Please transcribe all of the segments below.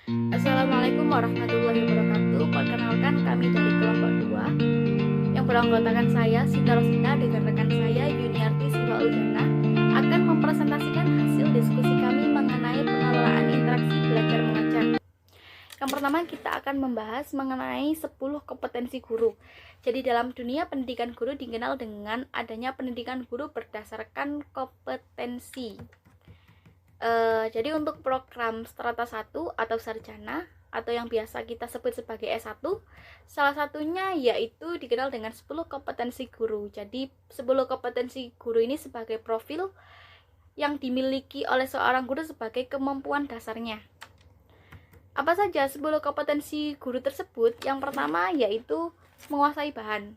Assalamualaikum warahmatullahi wabarakatuh. Perkenalkan kami dari kelompok 2 yang beranggotakan saya Sinta Rosita dengan rekan saya Yuniarti Siwaudana akan mempresentasikan hasil diskusi kami mengenai pengelolaan interaksi belajar mengajar. Yang pertama kita akan membahas mengenai 10 kompetensi guru. Jadi dalam dunia pendidikan guru dikenal dengan adanya pendidikan guru berdasarkan kompetensi. Jadi untuk program strata 1 atau sarjana atau yang biasa kita sebut sebagai S1, salah satunya yaitu dikenal dengan 10 kompetensi guru. Jadi 10 kompetensi guru ini sebagai profil yang dimiliki oleh seorang guru sebagai kemampuan dasarnya. Apa saja 10 kompetensi guru tersebut? Yang pertama yaitu menguasai bahan.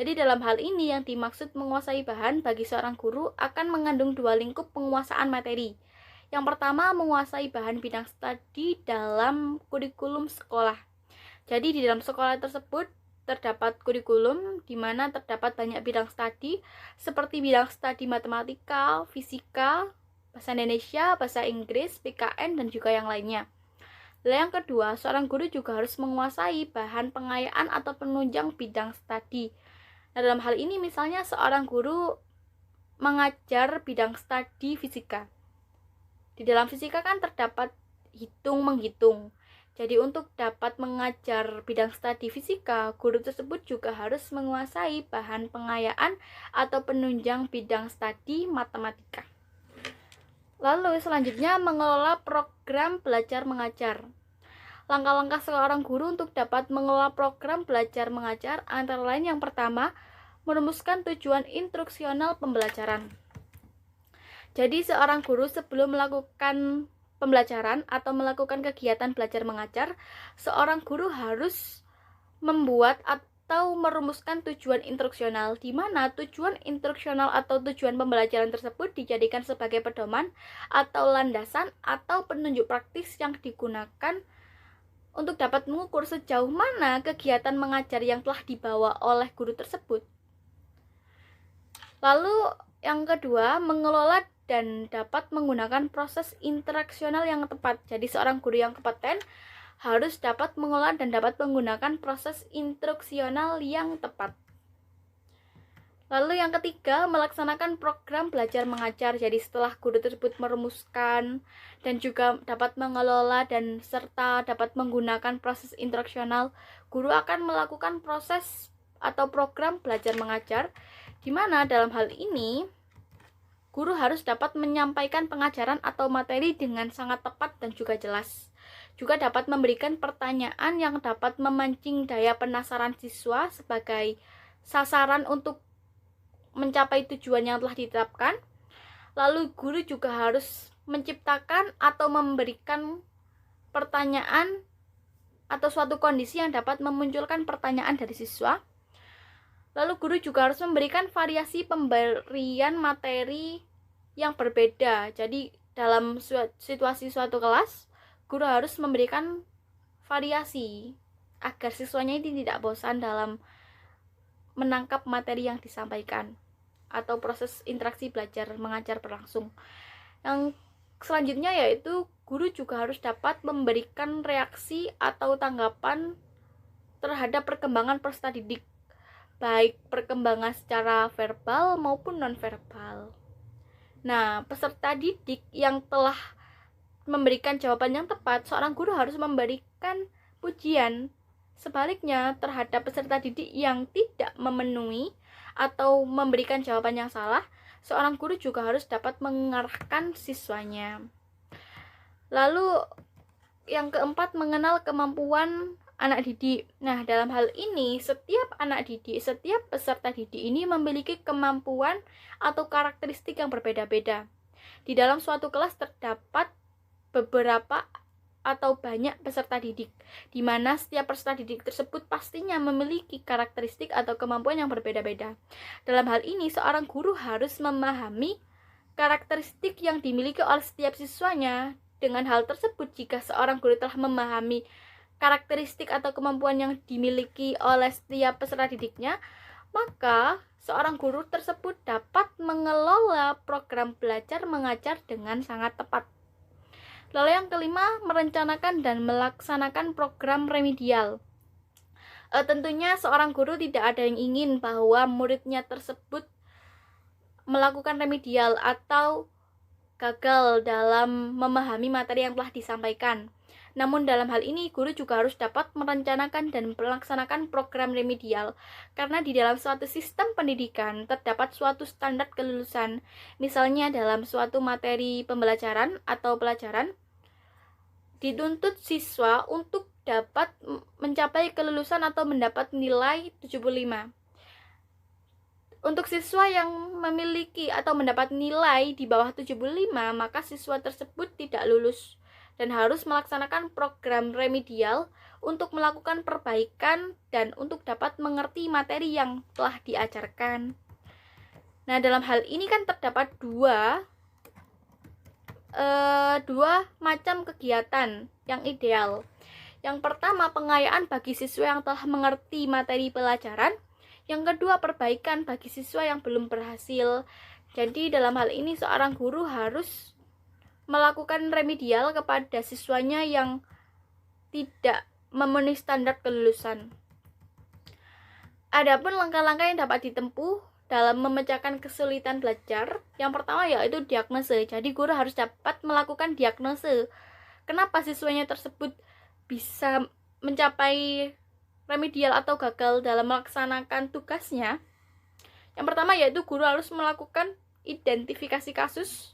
Jadi dalam hal ini yang dimaksud menguasai bahan bagi seorang guru akan mengandung dua lingkup penguasaan materi. Yang pertama, menguasai bahan bidang studi dalam kurikulum sekolah. Jadi di dalam sekolah tersebut terdapat kurikulum di mana terdapat banyak bidang studi seperti bidang studi matematika, fisika, bahasa Indonesia, bahasa Inggris, PKN, dan juga yang lainnya. Dan yang kedua, seorang guru juga harus menguasai bahan pengayaan atau penunjang bidang studi. Nah, dalam hal ini misalnya seorang guru mengajar bidang studi fisika. Di dalam fisika kan terdapat hitung-menghitung. Jadi untuk dapat mengajar bidang studi fisika, guru tersebut juga harus menguasai bahan pengayaan atau penunjang bidang studi matematika. Lalu selanjutnya mengelola program belajar mengajar. Langkah-langkah seorang guru untuk dapat mengelola program belajar mengajar antara lain yang pertama, merumuskan tujuan instruksional pembelajaran. Jadi seorang guru sebelum melakukan pembelajaran atau melakukan kegiatan belajar mengajar, seorang guru harus membuat atau merumuskan tujuan instruksional, di mana tujuan instruksional atau tujuan pembelajaran tersebut dijadikan sebagai pedoman atau landasan atau penunjuk praktis yang digunakan untuk dapat mengukur sejauh mana kegiatan mengajar yang telah dibawa oleh guru tersebut. Lalu yang kedua, mengelola dan dapat menggunakan proses interaksional yang tepat. Jadi seorang guru yang kompeten harus dapat mengelola dan dapat menggunakan proses instruksional yang tepat. Lalu yang ketiga, melaksanakan program belajar mengajar. Jadi setelah guru tersebut merumuskan dan juga dapat mengelola dan serta dapat menggunakan proses interaksional, guru akan melakukan proses atau program belajar mengajar, di mana dalam hal ini guru harus dapat menyampaikan pengajaran atau materi dengan sangat tepat dan juga jelas. Juga dapat memberikan pertanyaan yang dapat memancing daya penasaran siswa sebagai sasaran untuk mencapai tujuan yang telah ditetapkan. Lalu guru juga harus menciptakan atau memberikan pertanyaan atau suatu kondisi yang dapat memunculkan pertanyaan dari siswa. Lalu guru juga harus memberikan variasi pemberian materi yang berbeda. Jadi dalam situasi suatu kelas, guru harus memberikan variasi agar siswanya ini tidak bosan dalam menangkap materi yang disampaikan atau proses interaksi belajar mengajar berlangsung. Yang selanjutnya yaitu guru juga harus dapat memberikan reaksi atau tanggapan terhadap perkembangan peserta didik, baik perkembangan secara verbal maupun non-verbal. Nah, peserta didik yang telah memberikan jawaban yang tepat, seorang guru harus memberikan pujian. Sebaliknya, terhadap peserta didik yang tidak memenuhi atau memberikan jawaban yang salah, seorang guru juga harus dapat mengarahkan siswanya. Lalu, yang keempat, mengenal kemampuan anak didik. Nah, dalam hal ini, setiap anak didik, setiap peserta didik ini memiliki kemampuan atau karakteristik yang berbeda-beda. Di dalam suatu kelas terdapat beberapa atau banyak peserta didik, di mana setiap peserta didik tersebut pastinya memiliki karakteristik atau kemampuan yang berbeda-beda. Dalam hal ini, seorang guru harus memahami karakteristik yang dimiliki oleh setiap siswanya. Dengan hal tersebut, jika seorang guru telah memahami karakteristik atau kemampuan yang dimiliki oleh setiap peserta didiknya, maka seorang guru tersebut dapat mengelola program belajar mengajar dengan sangat tepat. Lalu yang kelima, merencanakan dan melaksanakan program remedial. Tentunya seorang guru tidak ada yang ingin bahwa muridnya tersebut melakukan remedial atau gagal dalam memahami materi yang telah disampaikan. Namun dalam hal ini guru juga harus dapat merencanakan dan melaksanakan program remedial, karena di dalam suatu sistem pendidikan terdapat suatu standar kelulusan. Misalnya dalam suatu materi pembelajaran atau pelajaran dituntut siswa untuk dapat mencapai kelulusan atau mendapat nilai 75. Untuk siswa yang memiliki atau mendapat nilai di bawah 75, maka siswa tersebut tidak lulus dan harus melaksanakan program remedial untuk melakukan perbaikan dan untuk dapat mengerti materi yang telah diajarkan. Nah, dalam hal ini kan terdapat dua macam kegiatan yang ideal. Yang pertama, pengayaan bagi siswa yang telah mengerti materi pelajaran. Yang kedua, perbaikan bagi siswa yang belum berhasil. Jadi dalam hal ini seorang guru harus melakukan remedial kepada siswanya yang tidak memenuhi standar kelulusan. Adapun langkah-langkah yang dapat ditempuh dalam memecahkan kesulitan belajar, yang pertama yaitu diagnose. Jadi guru harus dapat melakukan diagnose. Kenapa siswanya tersebut bisa mencapai remedial atau gagal dalam melaksanakan tugasnya? Yang pertama yaitu guru harus melakukan identifikasi kasus.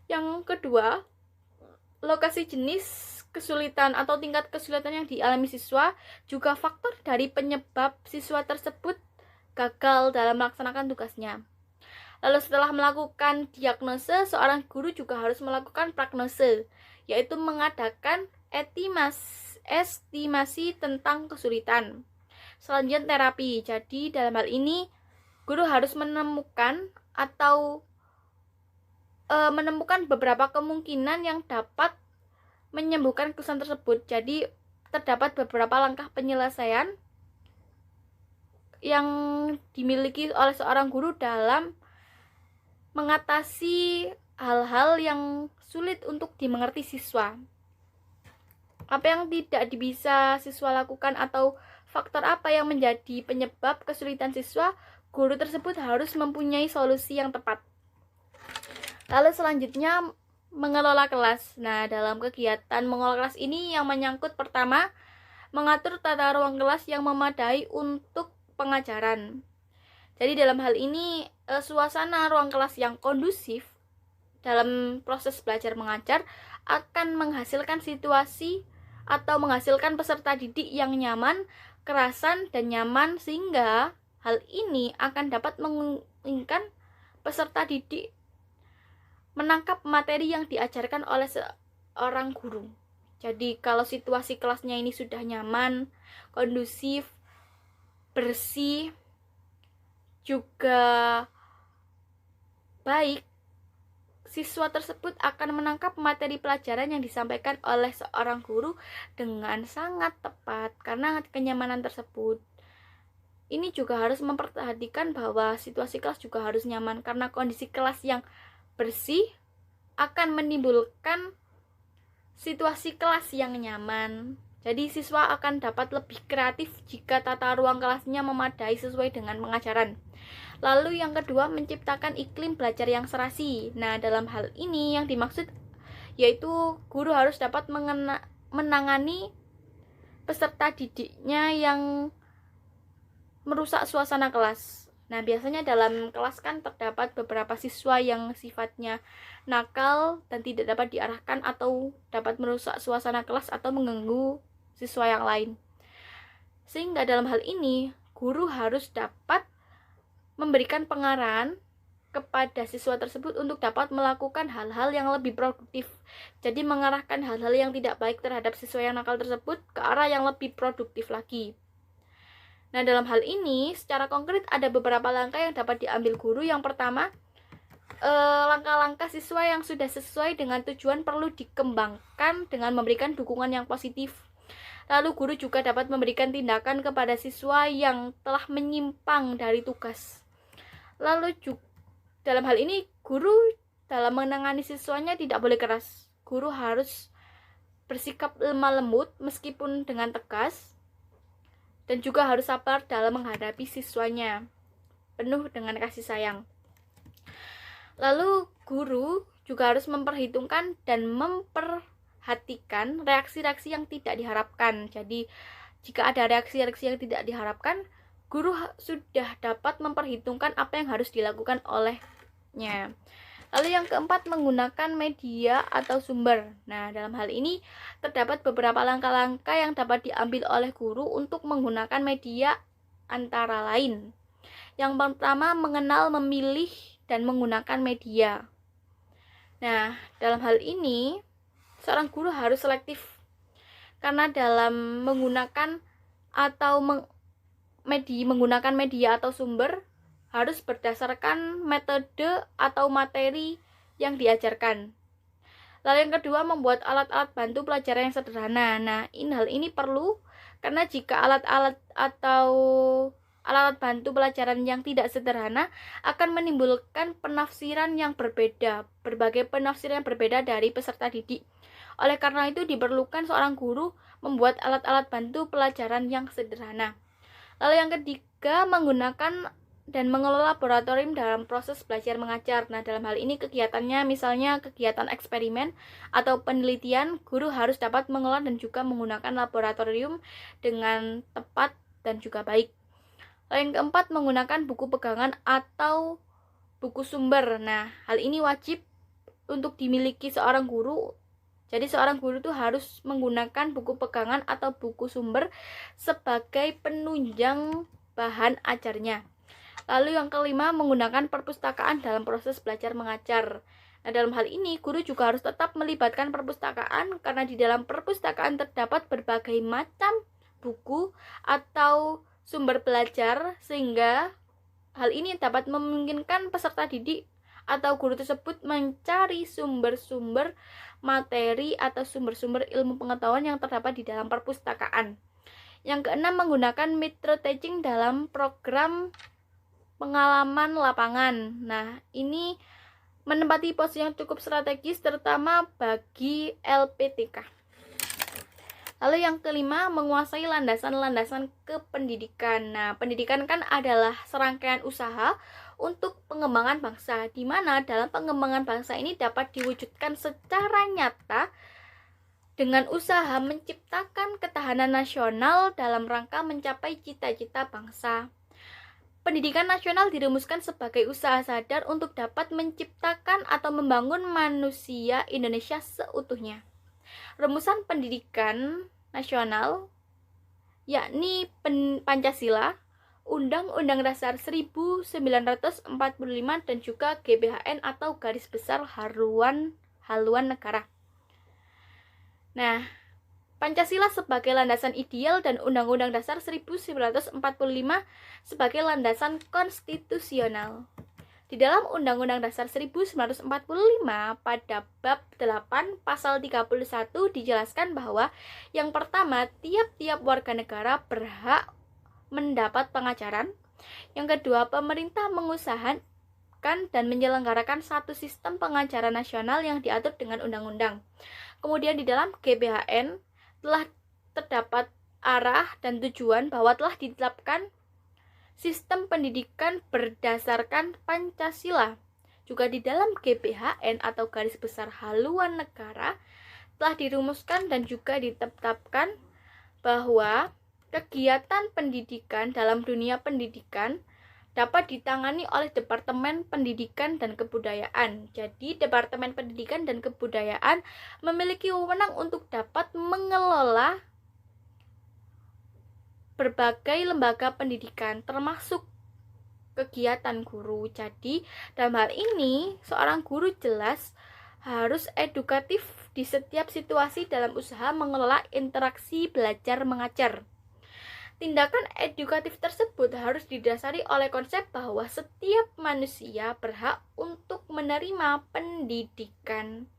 Yang kedua, lokasi jenis kesulitan atau tingkat kesulitan yang dialami siswa, juga faktor dari penyebab siswa tersebut gagal dalam melaksanakan tugasnya. Lalu setelah melakukan diagnose, seorang guru juga harus melakukan prognose, yaitu mengadakan estimasi tentang kesulitan. Selanjutnya terapi. Jadi dalam hal ini guru harus menemukan beberapa kemungkinan yang dapat menyembuhkan kesulitan tersebut. Jadi terdapat beberapa langkah penyelesaian yang dimiliki oleh seorang guru dalam mengatasi hal-hal yang sulit untuk dimengerti siswa. Apa yang tidak bisa siswa lakukan atau faktor apa yang menjadi penyebab kesulitan siswa, guru tersebut harus mempunyai solusi yang tepat. Lalu selanjutnya, mengelola kelas. Nah, dalam kegiatan mengelola kelas ini yang menyangkut pertama, mengatur tata ruang kelas yang memadai untuk pengajaran. Jadi dalam hal ini suasana ruang kelas yang kondusif dalam proses belajar mengajar akan menghasilkan situasi atau menghasilkan peserta didik yang nyaman, kerasan, dan nyaman, sehingga hal ini akan dapat menginginkan peserta didik menangkap materi yang diajarkan oleh seorang guru. Jadi kalau situasi kelasnya ini sudah nyaman, kondusif, bersih, juga baik, siswa tersebut akan menangkap materi pelajaran yang disampaikan oleh seorang guru dengan sangat tepat karena kenyamanan tersebut. Ini juga harus memperhatikan bahwa situasi kelas juga harus nyaman, karena kondisi kelas yang bersih akan menimbulkan situasi kelas yang nyaman. Jadi siswa akan dapat lebih kreatif jika tata ruang kelasnya memadai sesuai dengan pengajaran. Lalu yang kedua, menciptakan iklim belajar yang serasi. Nah, dalam hal ini yang dimaksud yaitu guru harus dapat menangani peserta didiknya yang merusak suasana kelas. Nah, biasanya dalam kelas kan terdapat beberapa siswa yang sifatnya nakal dan tidak dapat diarahkan atau dapat merusak suasana kelas atau mengganggu siswa yang lain. Sehingga dalam hal ini, guru harus dapat memberikan pengarahan kepada siswa tersebut untuk dapat melakukan hal-hal yang lebih produktif. Jadi mengarahkan hal-hal yang tidak baik terhadap siswa yang nakal tersebut ke arah yang lebih produktif lagi. Nah, dalam hal ini secara konkret ada beberapa langkah yang dapat diambil guru. Yang pertama, langkah-langkah siswa yang sudah sesuai dengan tujuan perlu dikembangkan dengan memberikan dukungan yang positif. Lalu guru juga dapat memberikan tindakan kepada siswa yang telah menyimpang dari tugas. Lalu juga dalam hal ini guru dalam menangani siswanya tidak boleh keras. Guru harus bersikap lemah lembut meskipun dengan tegas, dan juga harus sabar dalam menghadapi siswanya, penuh dengan kasih sayang. Lalu guru juga harus memperhitungkan dan memperhatikan reaksi-reaksi yang tidak diharapkan. Jadi jika ada reaksi-reaksi yang tidak diharapkan, guru sudah dapat memperhitungkan apa yang harus dilakukan olehnya. Lalu yang keempat, menggunakan media atau sumber. Nah, dalam hal ini terdapat beberapa langkah-langkah yang dapat diambil oleh guru untuk menggunakan media, antara lain. Yang pertama, mengenal, memilih, dan menggunakan media. Nah, dalam hal ini seorang guru harus selektif, karena dalam menggunakan atau menggunakan media atau sumber harus berdasarkan metode atau materi yang diajarkan. Lalu yang kedua, membuat alat-alat bantu pelajaran yang sederhana. Nah, hal ini perlu karena jika alat-alat bantu pelajaran yang tidak sederhana akan menimbulkan penafsiran yang berbeda, berbagai penafsiran yang berbeda dari peserta didik. Oleh karena itu diperlukan seorang guru membuat alat-alat bantu pelajaran yang sederhana. Lalu yang ketiga, menggunakan dan mengelola laboratorium dalam proses belajar mengajar. Nah, dalam hal ini kegiatannya misalnya kegiatan eksperimen atau penelitian, guru harus dapat mengelola dan juga menggunakan laboratorium dengan tepat dan juga baik. Lalu yang keempat, menggunakan buku pegangan atau buku sumber. Nah, hal ini wajib untuk dimiliki seorang guru. Jadi seorang guru itu harus menggunakan buku pegangan atau buku sumber sebagai penunjang bahan ajarnya. Lalu yang kelima, menggunakan perpustakaan dalam proses belajar mengajar. Nah, dalam hal ini guru juga harus tetap melibatkan perpustakaan karena di dalam perpustakaan terdapat berbagai macam buku atau sumber belajar, sehingga hal ini dapat memungkinkan peserta didik atau guru tersebut mencari sumber-sumber materi atau sumber-sumber ilmu pengetahuan yang terdapat di dalam perpustakaan. Yang keenam, menggunakan micro teaching dalam program pengalaman lapangan. Nah, ini menempati posisi yang cukup strategis terutama bagi LPTK. Lalu yang kelima, menguasai landasan-landasan kependidikan. Nah, pendidikan kan adalah serangkaian usaha untuk pengembangan bangsa, di mana dalam pengembangan bangsa ini dapat diwujudkan secara nyata dengan usaha menciptakan ketahanan nasional dalam rangka mencapai cita-cita bangsa. Pendidikan nasional dirumuskan sebagai usaha sadar untuk dapat menciptakan atau membangun manusia Indonesia seutuhnya. Rumusan pendidikan nasional yakni Pancasila, Undang-Undang Dasar 1945 dan juga GBHN atau Garis Besar Haluan Negara. Nah, Pancasila sebagai landasan ideal dan Undang-Undang Dasar 1945 sebagai landasan konstitusional. Di dalam Undang-Undang Dasar 1945 pada bab 8 pasal 31 dijelaskan bahwa yang pertama, tiap-tiap warga negara berhak mendapat pengajaran. Yang kedua, pemerintah mengusahakan dan menyelenggarakan satu sistem pengajaran nasional yang diatur dengan undang-undang. Kemudian di dalam GBHN telah terdapat arah dan tujuan bahwa telah ditetapkan sistem pendidikan berdasarkan Pancasila. Juga di dalam GBHN atau Garis Besar Haluan Negara telah dirumuskan dan juga ditetapkan bahwa kegiatan pendidikan dalam dunia pendidikan dapat ditangani oleh Departemen Pendidikan dan Kebudayaan. Jadi, Departemen Pendidikan dan Kebudayaan memiliki wewenang untuk dapat mengelola berbagai lembaga pendidikan, termasuk kegiatan guru. Jadi, dalam hal ini, seorang guru jelas harus edukatif di setiap situasi dalam usaha mengelola interaksi belajar mengajar. Tindakan edukatif tersebut harus didasari oleh konsep bahwa setiap manusia berhak untuk menerima pendidikan.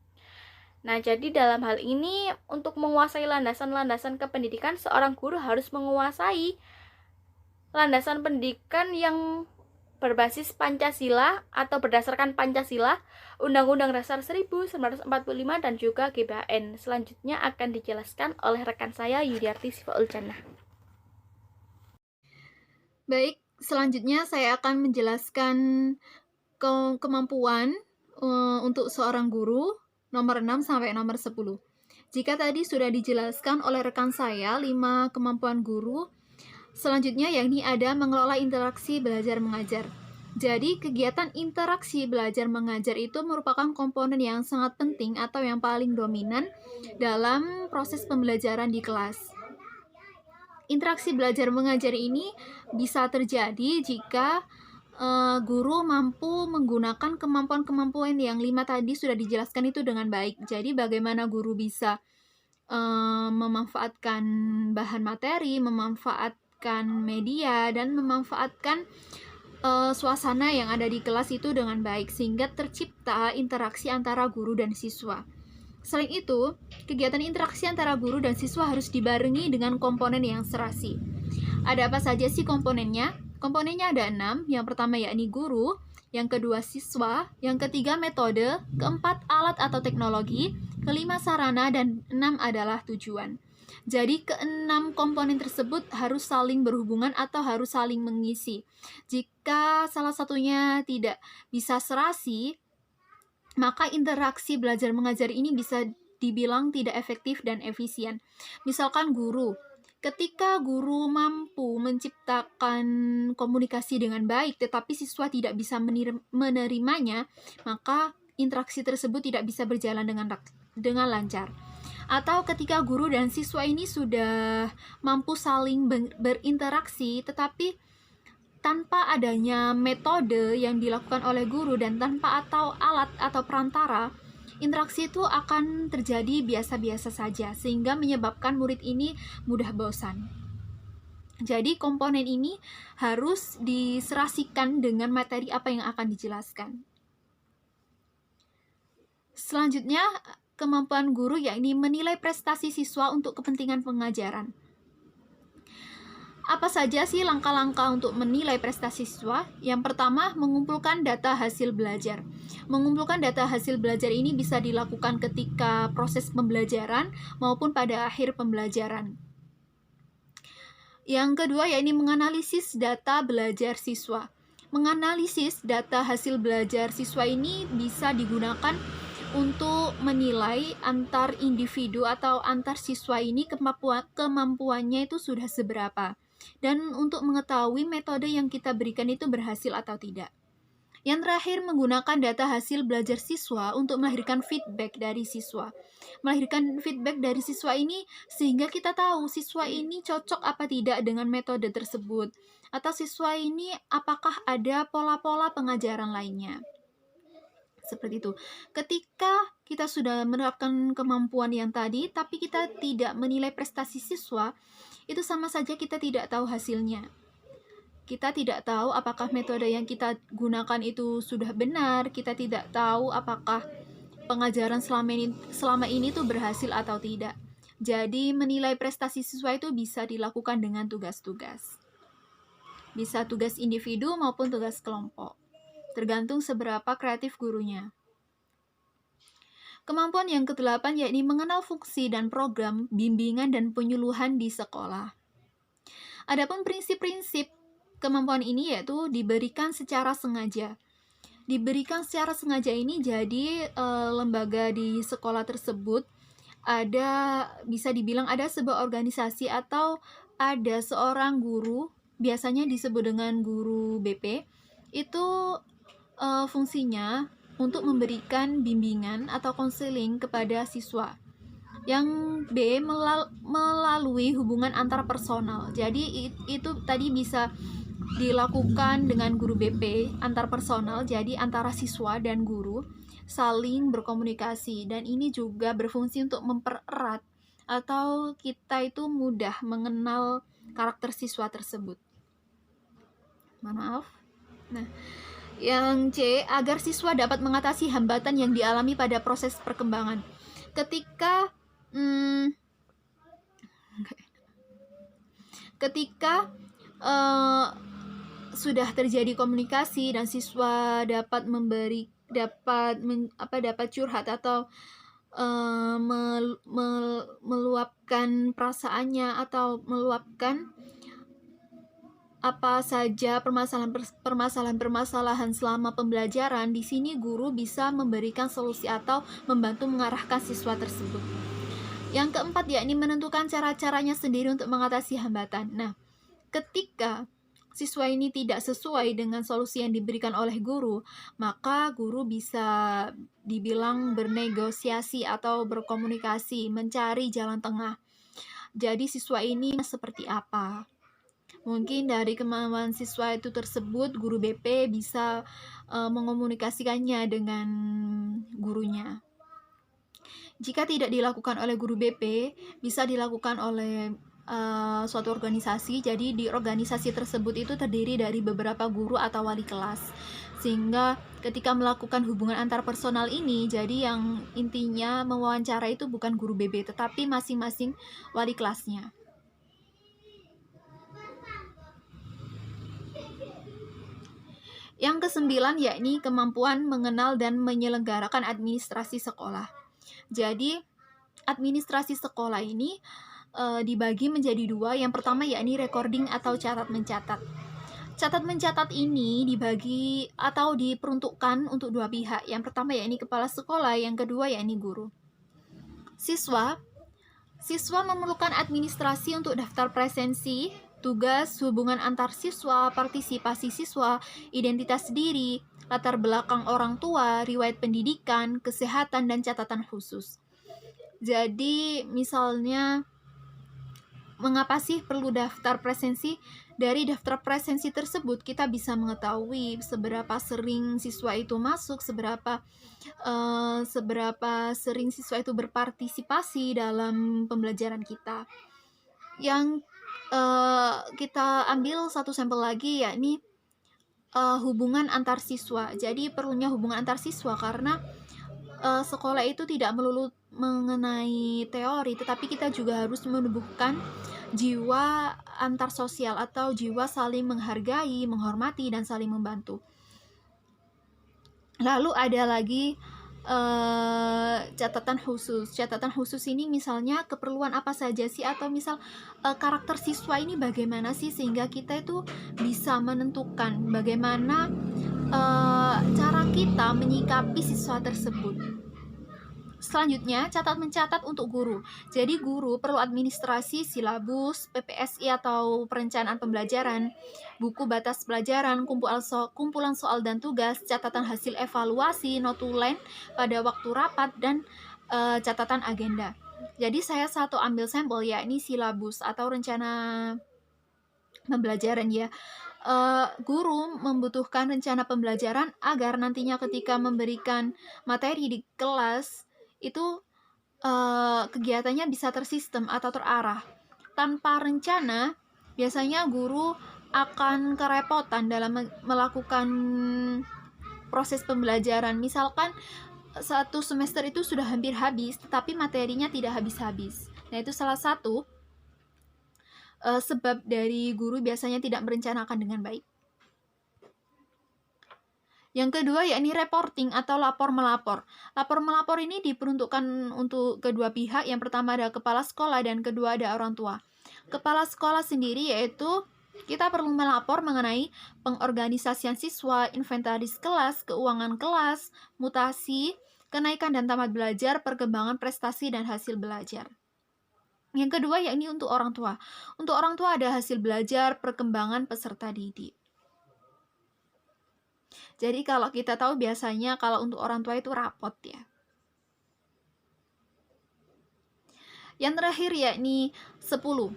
Nah, jadi dalam hal ini untuk menguasai landasan-landasan kependidikan, seorang guru harus menguasai landasan pendidikan yang berbasis Pancasila atau berdasarkan Pancasila, Undang-Undang Dasar 1945 dan juga GBHN. Selanjutnya akan dijelaskan oleh rekan saya Yudiarti Sifaul Jannah. Baik, selanjutnya saya akan menjelaskan kemampuan untuk seorang guru nomor 6 sampai nomor 10. Jika tadi sudah dijelaskan oleh rekan saya 5 kemampuan guru, selanjutnya yakni ada mengelola interaksi belajar mengajar. Jadi, kegiatan interaksi belajar mengajar itu merupakan komponen yang sangat penting atau yang paling dominan dalam proses pembelajaran di kelas. Interaksi belajar mengajar ini bisa terjadi jika guru mampu menggunakan kemampuan-kemampuan yang 5 tadi sudah dijelaskan itu dengan baik. Jadi, bagaimana guru bisa memanfaatkan bahan materi, memanfaatkan media, dan memanfaatkan suasana yang ada di kelas itu dengan baik sehingga tercipta interaksi antara guru dan siswa. Selain itu, kegiatan interaksi antara guru dan siswa harus dibarengi dengan komponen yang serasi. Ada apa saja sih komponennya? Komponennya ada 6. Yang pertama yakni guru, yang kedua siswa, yang ketiga metode, keempat alat atau teknologi, kelima sarana, dan 6 adalah tujuan. Jadi keenam komponen tersebut harus saling berhubungan atau harus saling mengisi. Jika salah satunya tidak bisa serasi, maka interaksi belajar mengajar ini bisa dibilang tidak efektif dan efisien. Misalkan guru, ketika guru mampu menciptakan komunikasi dengan baik tetapi siswa tidak bisa menerimanya, maka interaksi tersebut tidak bisa berjalan dengan lancar. Atau ketika guru dan siswa ini sudah mampu saling berinteraksi tetapi tanpa adanya metode yang dilakukan oleh guru dan tanpa atau alat atau perantara, interaksi itu akan terjadi biasa-biasa saja sehingga menyebabkan murid ini mudah bosan. Jadi komponen ini harus diserasikan dengan materi apa yang akan dijelaskan. Selanjutnya, kemampuan guru yakni menilai prestasi siswa untuk kepentingan pengajaran. Apa saja sih langkah-langkah untuk menilai prestasi siswa? Yang pertama, mengumpulkan data hasil belajar. Mengumpulkan data hasil belajar ini bisa dilakukan ketika proses pembelajaran maupun pada akhir pembelajaran. Yang kedua, yakni menganalisis data belajar siswa. Menganalisis data hasil belajar siswa ini bisa digunakan untuk menilai antar individu atau antar siswa ini kemampuannya itu sudah seberapa, dan untuk mengetahui metode yang kita berikan itu berhasil atau tidak. Yang terakhir, menggunakan data hasil belajar siswa untuk melahirkan feedback dari siswa. Melahirkan feedback dari siswa ini sehingga kita tahu siswa ini cocok apa tidak dengan metode tersebut, atau siswa ini apakah ada pola-pola pengajaran lainnya. Seperti itu. Ketika kita sudah menerapkan kemampuan yang tadi, tapi kita tidak menilai prestasi siswa, itu sama saja kita tidak tahu hasilnya. Kita tidak tahu apakah metode yang kita gunakan itu sudah benar, kita tidak tahu apakah pengajaran selama ini tuh berhasil atau tidak. Jadi menilai prestasi siswa itu bisa dilakukan dengan tugas-tugas. Bisa tugas individu maupun tugas kelompok, tergantung seberapa kreatif gurunya. Kemampuan yang ke-8 yakni mengenal fungsi dan program bimbingan dan penyuluhan di sekolah. Adapun prinsip-prinsip kemampuan ini yaitu diberikan secara sengaja. Diberikan secara sengaja ini jadi lembaga di sekolah tersebut bisa dibilang ada sebuah organisasi atau ada seorang guru, biasanya disebut dengan guru BP, itu fungsinya untuk memberikan bimbingan atau konseling kepada siswa. Yang B, melalui hubungan antar personal. Jadi itu tadi bisa dilakukan dengan guru BP antar personal, jadi antara siswa dan guru saling berkomunikasi, dan ini juga berfungsi untuk mempererat atau kita itu mudah mengenal karakter siswa tersebut. Maaf. Nah, yang C, agar siswa dapat mengatasi hambatan yang dialami pada proses perkembangan. Ketika sudah terjadi komunikasi dan siswa dapat dapat curhat atau meluapkan perasaannya atau meluapkan apa saja permasalahan selama pembelajaran. Di sini guru bisa memberikan solusi atau membantu mengarahkan siswa tersebut. Yang keempat yakni menentukan cara-caranya sendiri untuk mengatasi hambatan. Nah, ketika siswa ini tidak sesuai dengan solusi yang diberikan oleh guru, maka guru bisa dibilang bernegosiasi atau berkomunikasi, mencari jalan tengah. Jadi siswa ini seperti apa? Mungkin dari kemampuan siswa itu tersebut, guru BP bisa mengomunikasikannya dengan gurunya. Jika tidak dilakukan oleh guru BP, bisa dilakukan oleh suatu organisasi. Jadi di organisasi tersebut itu terdiri dari beberapa guru atau wali kelas, sehingga ketika melakukan hubungan antar personal ini, jadi yang intinya mewawancara itu bukan guru BB tetapi masing-masing wali kelasnya. Yang kesembilan yakni kemampuan mengenal dan menyelenggarakan administrasi sekolah. Jadi administrasi sekolah ini dibagi menjadi dua. Yang pertama yakni recording atau catat mencatat. Catat mencatat ini dibagi atau diperuntukkan untuk dua pihak. Yang pertama yakni kepala sekolah, yang kedua yakni guru. Siswa memerlukan administrasi untuk daftar presensi, tugas, hubungan antar siswa, partisipasi siswa, identitas diri, latar belakang orang tua, riwayat pendidikan, kesehatan, dan catatan khusus. Jadi misalnya, mengapa sih perlu daftar presensi? Dari daftar presensi tersebut kita bisa mengetahui seberapa sering siswa itu masuk, seberapa sering siswa itu berpartisipasi dalam pembelajaran kita. Yang kita ambil satu sampel lagi yakni hubungan antar siswa. Jadi perlunya hubungan antar siswa karena sekolah itu tidak melulu mengenai teori, tetapi kita juga harus menumbuhkan jiwa antar sosial atau jiwa saling menghargai, menghormati, dan saling membantu. Lalu ada lagi catatan khusus. Catatan khusus ini misalnya keperluan apa saja sih, atau misal karakter siswa ini bagaimana sih, sehingga kita itu bisa menentukan bagaimana cara kita menyikapi siswa tersebut. Selanjutnya, catat mencatat untuk guru. Jadi guru perlu administrasi, silabus, PPSI atau perencanaan pembelajaran, buku batas pelajaran, kumpulan soal dan tugas, catatan hasil evaluasi, notulen pada waktu rapat, dan catatan agenda. Jadi saya ambil sampel yakni silabus atau rencana pembelajaran ya. Guru membutuhkan rencana pembelajaran agar nantinya ketika memberikan materi di kelas itu kegiatannya bisa tersistem atau terarah. Tanpa rencana, biasanya guru akan kerepotan dalam melakukan proses pembelajaran. Misalkan satu semester itu sudah hampir habis, tetapi materinya tidak habis-habis. Nah, itu salah satu sebab dari guru biasanya tidak merencanakan dengan baik. Yang kedua yakni reporting atau lapor-melapor. Lapor-melapor ini diperuntukkan untuk kedua pihak. Yang pertama ada kepala sekolah dan kedua ada orang tua. Kepala sekolah sendiri yaitu kita perlu melapor mengenai pengorganisasian siswa, inventaris kelas, keuangan kelas, mutasi, kenaikan dan tamat belajar, perkembangan prestasi dan hasil belajar. Yang kedua yakni untuk orang tua. Untuk orang tua ada hasil belajar, perkembangan peserta didik. Jadi kalau kita tahu biasanya kalau untuk orang tua itu rapot ya. Yang terakhir yakni 10.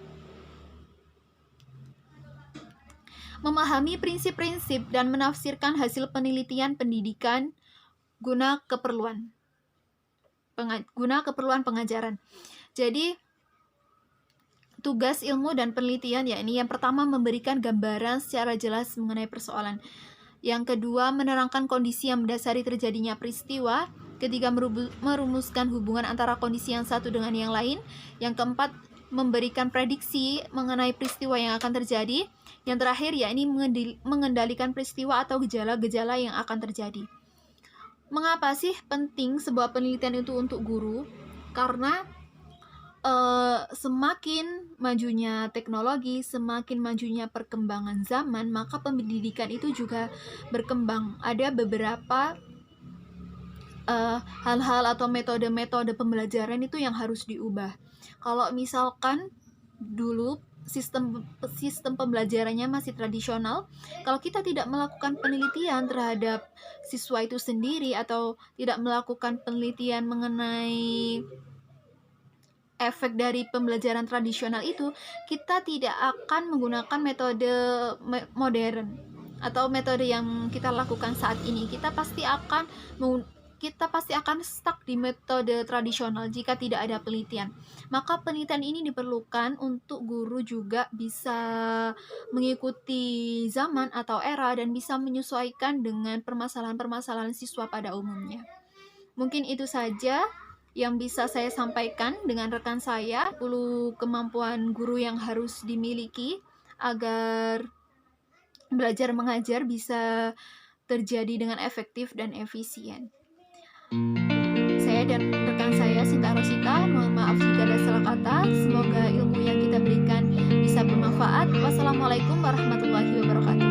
Memahami prinsip-prinsip dan menafsirkan hasil penelitian pendidikan guna keperluan pengajaran. Jadi tugas ilmu dan penelitian yakni yang pertama memberikan gambaran secara jelas mengenai persoalan. Yang kedua, menerangkan kondisi yang mendasari terjadinya peristiwa. Ketiga, merumuskan hubungan antara kondisi yang satu dengan yang lain. Yang keempat, memberikan prediksi mengenai peristiwa yang akan terjadi. Yang terakhir yakni mengendalikan peristiwa atau gejala-gejala yang akan terjadi. Mengapa sih penting sebuah penelitian itu untuk guru? Karena semakin majunya teknologi, semakin majunya perkembangan zaman, maka pendidikan itu juga berkembang. Ada beberapa hal-hal atau metode-metode pembelajaran itu yang harus diubah. Kalau misalkan dulu sistem pembelajarannya masih tradisional, kalau kita tidak melakukan penelitian terhadap siswa itu sendiri atau tidak melakukan penelitian mengenai efek dari pembelajaran tradisional itu, kita tidak akan menggunakan metode modern atau metode yang kita lakukan saat ini. Kita pasti akan stuck di metode tradisional jika tidak ada penelitian. Maka penelitian ini diperlukan untuk guru juga bisa mengikuti zaman atau era dan bisa menyesuaikan dengan permasalahan-permasalahan siswa pada umumnya. Mungkin itu saja yang bisa saya sampaikan dengan rekan saya, 10 kemampuan guru yang harus dimiliki agar belajar mengajar bisa terjadi dengan efektif dan efisien. Saya dan rekan saya, Sinta Rosita, mohon maaf jika ada salah kata. Semoga ilmu yang kita berikan bisa bermanfaat. Wassalamualaikum warahmatullahi wabarakatuh.